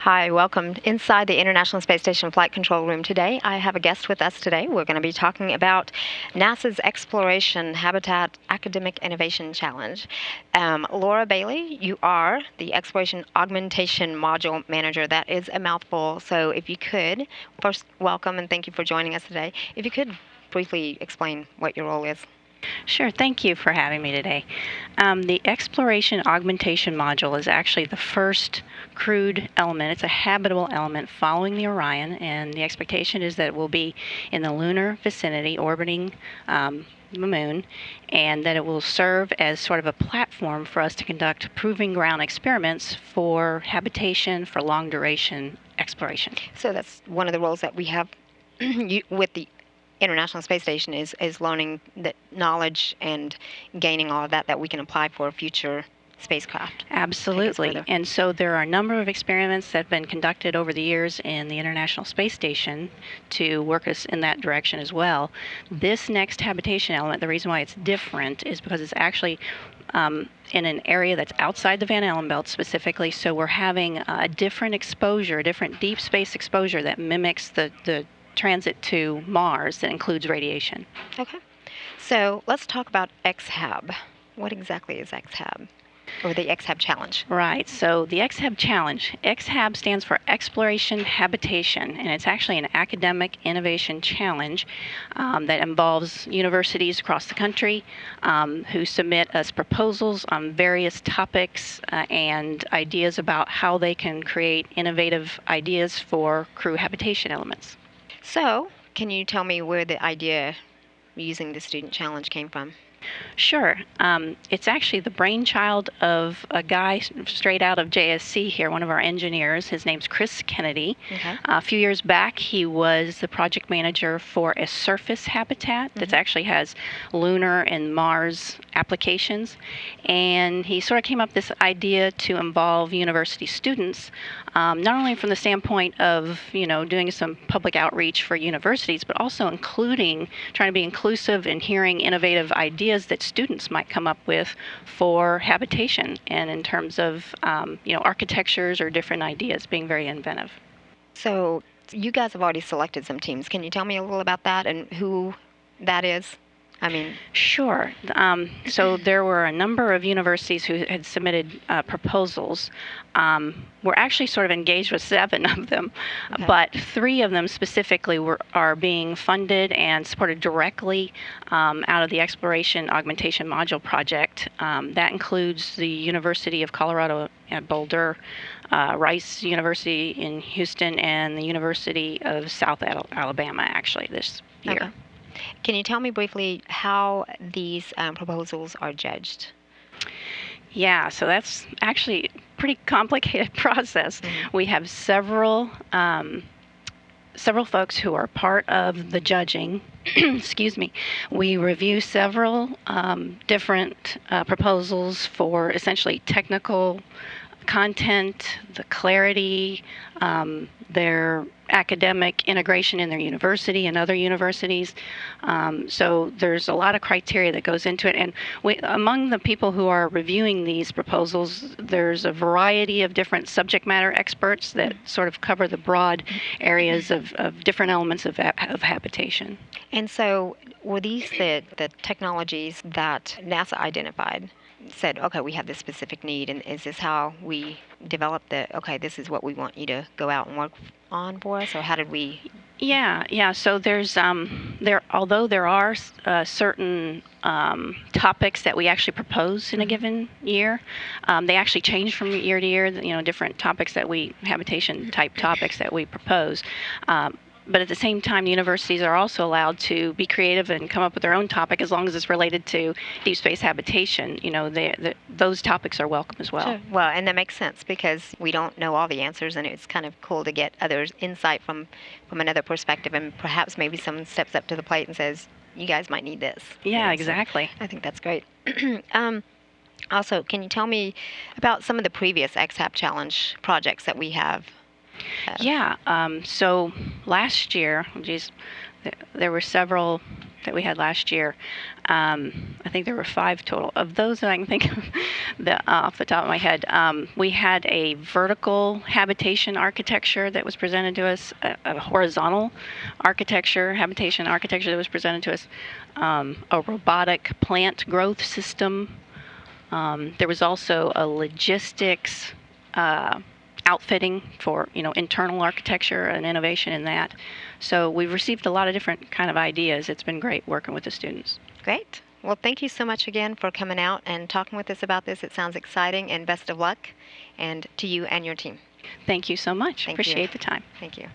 Hi, welcome inside the International Space Station Flight Control Room today. I have a guest with us today. We're going to be talking about NASA's Exploration Habitat Academic Innovation Challenge. Lora Bailey, you are the Exploration Augmentation Module Manager. That is a mouthful, so if you could, first, welcome and thank you for joining us today. If you could briefly explain what your role is. Sure, thank you for having me today. The Exploration Augmentation Module is actually the first crewed element. It's a habitable element following the Orion, and the expectation is that it will be in the lunar vicinity orbiting the moon, and that it will serve as sort of a platform for us to conduct proving ground experiments for habitation for long duration exploration. So that's one of the roles that we have with the International Space Station is learning the knowledge and gaining all of that we can apply for future spacecraft. Absolutely. And so there are a number of experiments that have been conducted over the years in the International Space Station to work us in that direction as well. This next habitation element, the reason why it's different is because it's actually in an area that's outside the Van Allen belt specifically, so we're having a different exposure, a different deep space exposure that mimics the transit to Mars that includes radiation. Okay. So let's talk about X-Hab. What exactly is X-Hab? Or the X-Hab Challenge? Right. So the X-Hab Challenge, X-Hab stands for Exploration Habitation, and it's actually an academic innovation challenge that involves universities across the country who submit us proposals on various topics and ideas about how they can create innovative ideas for crew habitation elements. So, can you tell me where the idea using the student challenge came from? Sure. It's actually the brainchild of a guy straight out of JSC here, one of our engineers. His name's Chris Kennedy. Okay. A few years back, he was the project manager for a surface habitat that actually has lunar and Mars applications. And he sort of came up with this idea to involve university students, not only from the standpoint of, doing some public outreach for universities, but also trying to be inclusive and hearing innovative ideas that students might come up with for habitation and in terms of architectures or different ideas, being very inventive. So you guys have already selected some teams. Can you tell me a little about that and who that is? Sure. So there were a number of universities who had submitted proposals. We're actually sort of engaged with 7 of them, but 3 of them specifically are being funded and supported directly out of the Exploration Augmentation Module Project. That includes the University of Colorado at Boulder, Rice University in Houston, and the University of South Alabama, actually, this year. Okay. Can you tell me briefly how these proposals are judged? Yeah, so that's actually a pretty complicated process. We have several folks who are part of the judging. Excuse me. We review several different proposals for essentially technical content, the clarity, their academic integration in their university and other universities. So there's a lot of criteria that goes into it. And among the people who are reviewing these proposals, there's a variety of different subject matter experts that sort of cover the broad areas of different elements of habitation. And so were these the technologies that NASA identified? Said, okay, we have this specific need, and is this how we developed this is what we want you to go out and work on for us, or how did we? Yeah. So there's although there are certain topics that we actually propose in a given year, they actually change from year to year. Different topics habitation type topics that we propose. But at the same time, universities are also allowed to be creative and come up with their own topic as long as it's related to deep space habitation. Those topics are welcome as well. Sure. Well, and that makes sense because we don't know all the answers, and it's kind of cool to get others' insight from another perspective, and perhaps maybe someone steps up to the plate and says, you guys might need this. Yeah, exactly. So I think that's great. Also, can you tell me about some of the previous X-Hab Challenge projects that we have? Yeah. So last year, there were several that we had last year. I think there were 5 total. Of those that I can think of off the top of my head, we had a vertical habitation architecture that was presented to us, a horizontal habitation architecture that was presented to us, a robotic plant growth system. There was also a logistics outfitting for internal architecture and innovation in that. So we've received a lot of different kind of ideas. It's been great working with the students. Great. Well, thank you so much again for coming out and talking with us about this. It sounds exciting, and best of luck and to you and your team. Thank you so much. Thank Appreciate you. the time. Thank you.